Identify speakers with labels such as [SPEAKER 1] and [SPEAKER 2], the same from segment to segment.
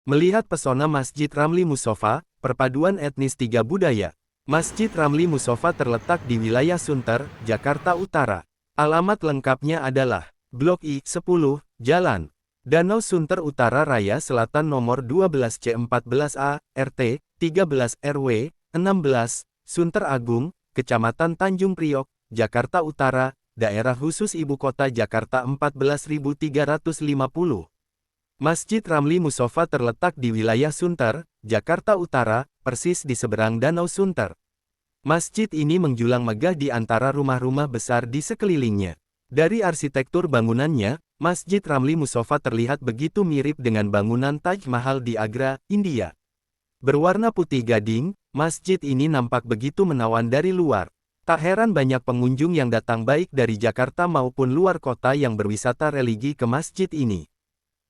[SPEAKER 1] Melihat pesona Masjid Ramli Mustofa, perpaduan etnis tiga budaya. Masjid Ramli Mustofa terletak di wilayah Sunter, Jakarta Utara. Alamat lengkapnya adalah Blok I-10, Jalan Danau Sunter Utara Raya Selatan nomor 12C14A, RT, 13 RW, 16, Sunter Agung, Kecamatan Tanjung Priok, Jakarta Utara, Daerah Khusus Ibu Kota Jakarta 14.350. Masjid Ramli Mustofa terletak di wilayah Sunter, Jakarta Utara, persis di seberang Danau Sunter. Masjid ini menjulang megah di antara rumah-rumah besar di sekelilingnya. Dari arsitektur bangunannya, Masjid Ramli Mustofa terlihat begitu mirip dengan bangunan Taj Mahal di Agra, India. Berwarna putih gading, masjid ini nampak begitu menawan dari luar. Tak heran banyak pengunjung yang datang baik dari Jakarta maupun luar kota yang berwisata religi ke masjid ini.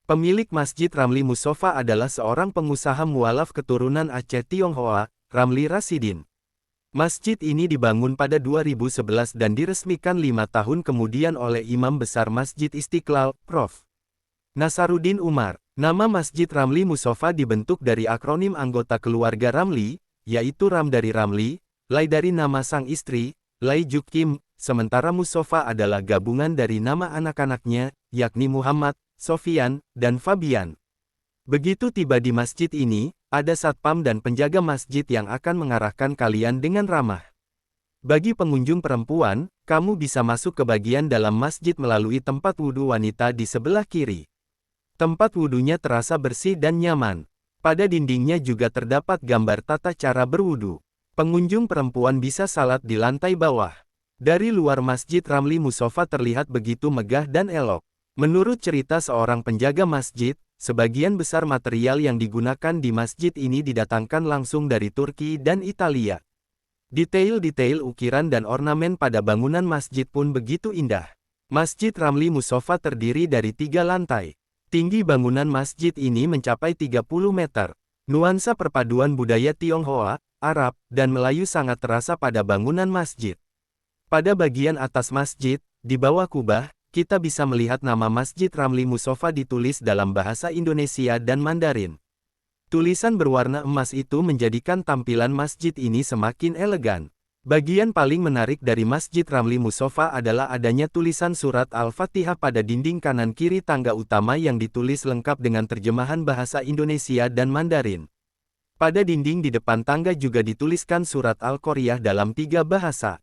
[SPEAKER 1] Pemilik Masjid Ramli Mustofa adalah seorang pengusaha mualaf keturunan Aceh Tionghoa, Ramli Rasidin. Masjid ini dibangun pada 2011 dan diresmikan 5 tahun kemudian oleh Imam Besar Masjid Istiqlal, Prof. Nasaruddin Umar. Nama Masjid Ramli Mustofa dibentuk dari akronim anggota keluarga Ramli, yaitu Ram dari Ramli, Lai dari nama sang istri, Lai Juk Kim, sementara Mustofa adalah gabungan dari nama anak-anaknya, yakni Muhammad, Sofian, dan Fabian. Begitu tiba di masjid ini, ada satpam dan penjaga masjid yang akan mengarahkan kalian dengan ramah. Bagi pengunjung perempuan, kamu bisa masuk ke bagian dalam masjid melalui tempat wudhu wanita di sebelah kiri. Tempat wudhunya terasa bersih dan nyaman. Pada dindingnya juga terdapat gambar tata cara berwudhu. Pengunjung perempuan bisa salat di lantai bawah. Dari luar Masjid Ramli Mustofa terlihat begitu megah dan elok. Menurut cerita seorang penjaga masjid, sebagian besar material yang digunakan di masjid ini didatangkan langsung dari Turki dan Italia. Detail-detail ukiran dan ornamen pada bangunan masjid pun begitu indah. Masjid Ramli Mustofa terdiri dari 3 lantai. Tinggi bangunan masjid ini mencapai 30 meter. Nuansa perpaduan budaya Tionghoa, Arab, dan Melayu sangat terasa pada bangunan masjid. Pada bagian atas masjid, di bawah kubah, kita bisa melihat nama Masjid Ramli Mustofa ditulis dalam bahasa Indonesia dan Mandarin. Tulisan berwarna emas itu menjadikan tampilan masjid ini semakin elegan. Bagian paling menarik dari Masjid Ramli Mustofa adalah adanya tulisan surat Al-Fatihah pada dinding kanan kiri tangga utama yang ditulis lengkap dengan terjemahan bahasa Indonesia dan Mandarin. Pada dinding di depan tangga juga dituliskan surat Al-Qoriyah dalam 3 bahasa.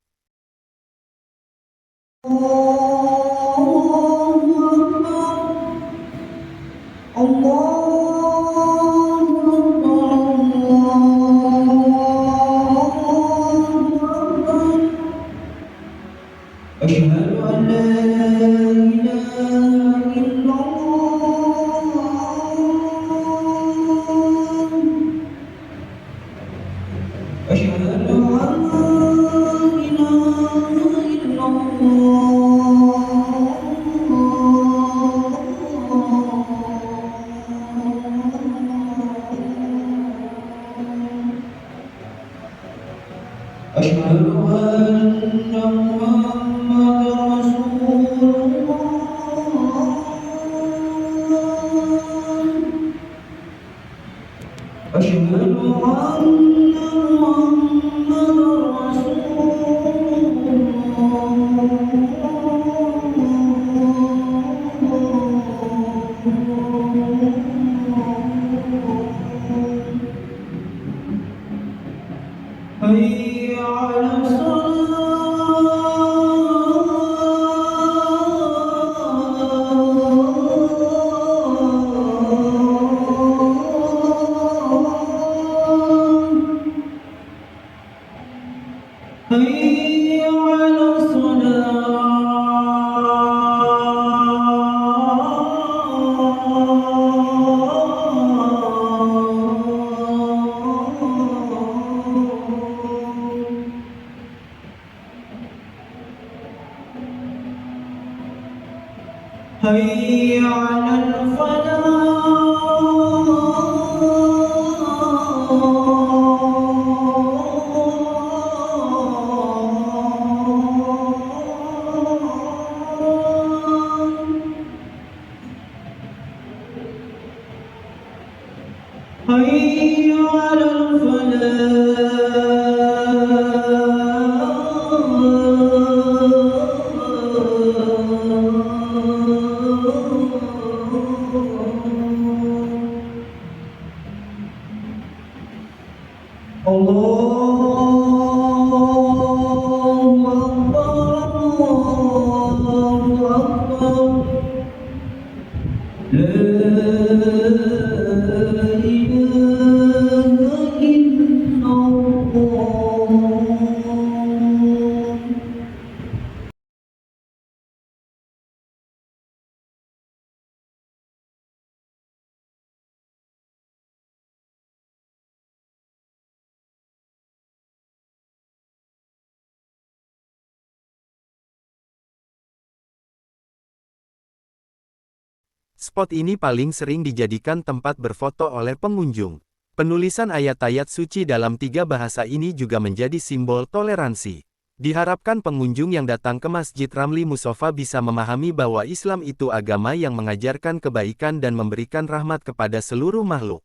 [SPEAKER 2] حي على الفلاح الله أكبر لا إله إلا الله.
[SPEAKER 1] Spot ini paling sering dijadikan tempat berfoto oleh pengunjung. Penulisan ayat-ayat suci dalam 3 bahasa ini juga menjadi simbol toleransi. Diharapkan pengunjung yang datang ke Masjid Ramli Musofa bisa memahami bahwa Islam itu agama yang mengajarkan kebaikan dan memberikan rahmat kepada seluruh makhluk.